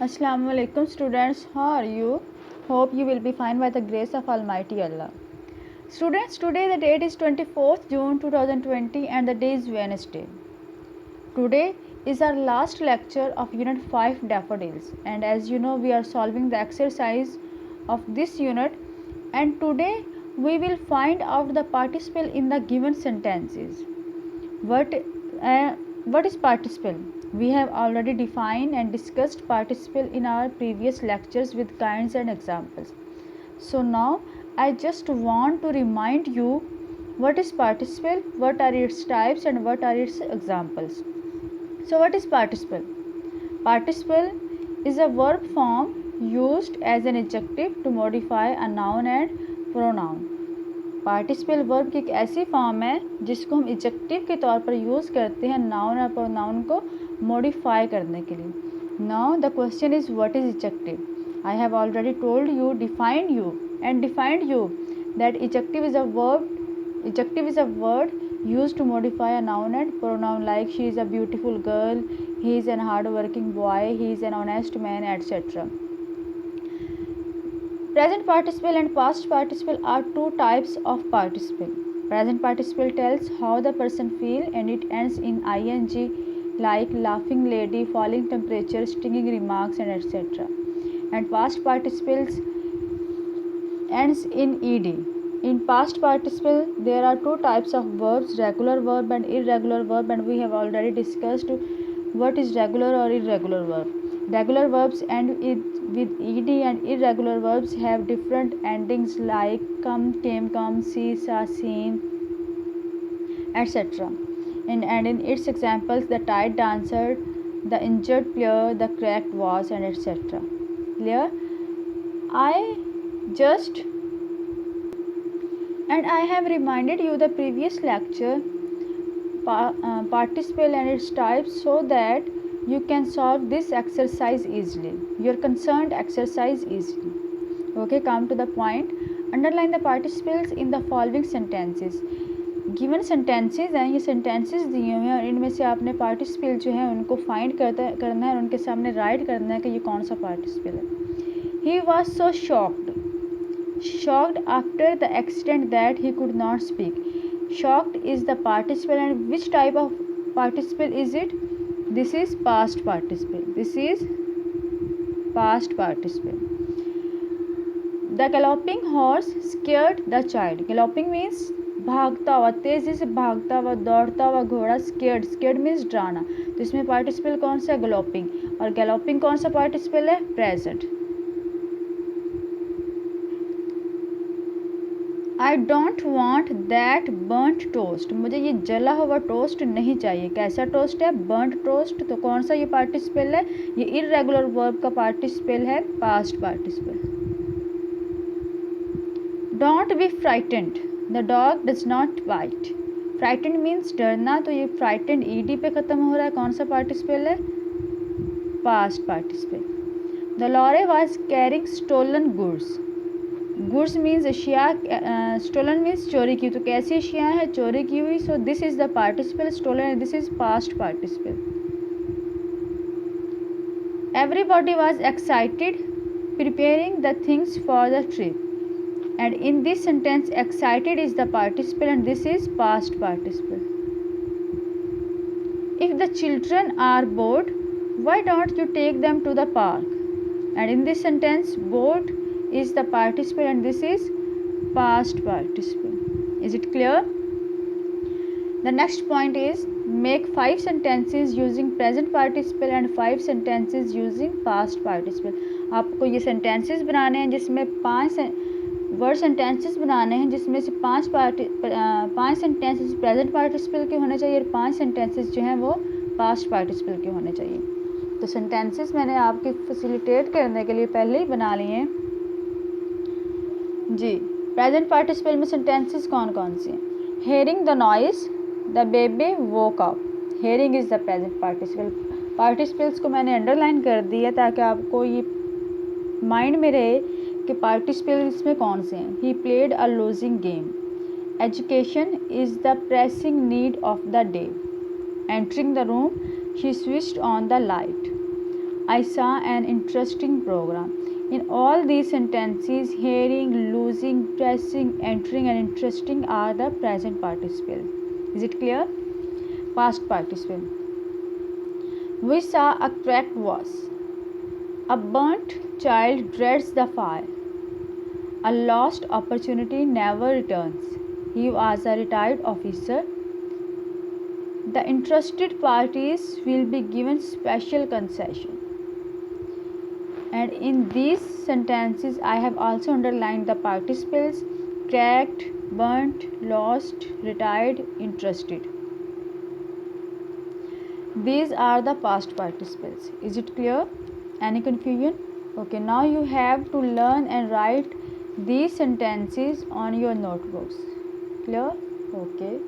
Assalamu alaikum students, how are you? Hope you will be fine by the grace of Almighty Allah. Students, today the date is 24th June 2020 and the day is Wednesday. Today is our last lecture of Unit 5 Daffodils, and as you know we are solving the exercise of this unit, and today we will find out the participle in the given sentences. What is participle? We have already defined and discussed participle in our previous lectures with kinds and examples. So now I just want to remind you what is participle, what are its types, and what are its examples. So what is participle? Participle is a verb form used as an adjective to modify a noun and pronoun. Participle verb की एक ऐसी form है जिसको हम adjective के तौर पर use करते हैं नाउन और प्रोनाउन को मॉडिफाई करने के लिए. Now the question is what is adjective. I have already told you, defined you that adjective is a word used to modify a noun and pronoun like she is a beautiful girl, he is an hard working boy, he is an honest man, etc. Present participle and past participle are two types of participle. Present participle tells how the person feel and it ends in ing like laughing lady, falling temperature, stinging remarks, and etc. And past participles ends in ed. In past participle there are two types of verbs, regular verb and irregular verb, and we have already discussed what is regular or irregular verb. Regular verbs end with ed and irregular verbs have different endings like come, came, come, see, saw, seen, etc. And in its examples, the tired dancer, the injured player, the cracked vase, and etc. Clear? I have reminded you the previous lecture participle and its types so that you can solve this exercise easily, your concerned exercise easily. Okay, come to the point. Underline the participles in the following sentences. Given sentences हैं, ये sentences दिए हुए हैं और इनमें से आपने participle जो है उनको फाइंड करना है और उनके सामने राइट करना है कि ये कौन सा पार्टिसिपल है. He was so shocked after the accident that he could not speak. Shocked is the participle, and which type of participle is it? This is past participle. The galloping horse scared the child. Galloping means भागता हुआ, तेजी से भागता हुआ, दौड़ता हुआ घोड़ा. Scared means डराना. तो इसमें पार्टिसिपल कौन सा है? गलोपिंग. और गलोपिंग कौन सा पार्टिसिपल है? Present. I don't want that बर्nt toast. मुझे ये जला हुआ टोस्ट नहीं चाहिए. कैसा टोस्ट है? Burnt toast. तो कौन सा ये पार्टिसिपल है? ये इररेगुलर वर्ब का पार्टिसिपल है, past participle. Don't be frightened. The dog does not bite. Frightened means डरना, तो ये फ्राइटेंड ईडी पे ख़त्म हो रहा है. कौन सा पार्टिसिपल है? Past participle. The lorry was carrying stolen goods. Goods means अशिया, स्टोलन मीन्स चोरी की. तो कैसी अशिया है? चोरी की हुई. So this is the participle stolen and this is past participle. Everybody was excited preparing the things for the trip. And in this sentence, excited is the participle and this is past participle. If the children are bored, why don't you take them to the park? And in this sentence, bored is the participle and this is past participle. Is it clear? The next point is make 5 sentences using present participle and 5 sentences using past participle. आपको ये sentences बनाने हैं जिसमें 5 word sentences बनाने हैं जिसमें से 5 sentences present participle के होने चाहिए और 5 सेंटेंसेस जो हैं वो पास्ट पार्टिसिपल के होने चाहिए. तो सेंटेंसेस मैंने आपके फैसिलिटेट करने के लिए पहले ही बना लिए हैं जी. प्रेजेंट पार्टिसिपल में सेंटेंसेस कौन कौन से हैं? Hearing the noise, the baby woke up. Hearing is the present participle. Participles को मैंने अंडरलाइन कर दिया ताकि आपको ये माइंड में रहे कि पार्टिसिपल इसमें कौन से हैं. He played a losing game. Education is the pressing need of the day. Entering the room, she switched on the light. I saw an interesting program. In all these sentences, hearing, losing, pressing, entering, and interesting are the present participle. Is it clear? Past participle. We saw a cracked vase. A burnt child dreads the fire. A lost opportunity never returns. He was a retired officer. The interested parties will be given special concession. And in these sentences, I have also underlined the participles cracked, burnt, lost, retired, interested. These are the past participles. Is it clear? Any confusion? Okay, now you have to learn and write these sentences on your notebooks. Clear? Okay.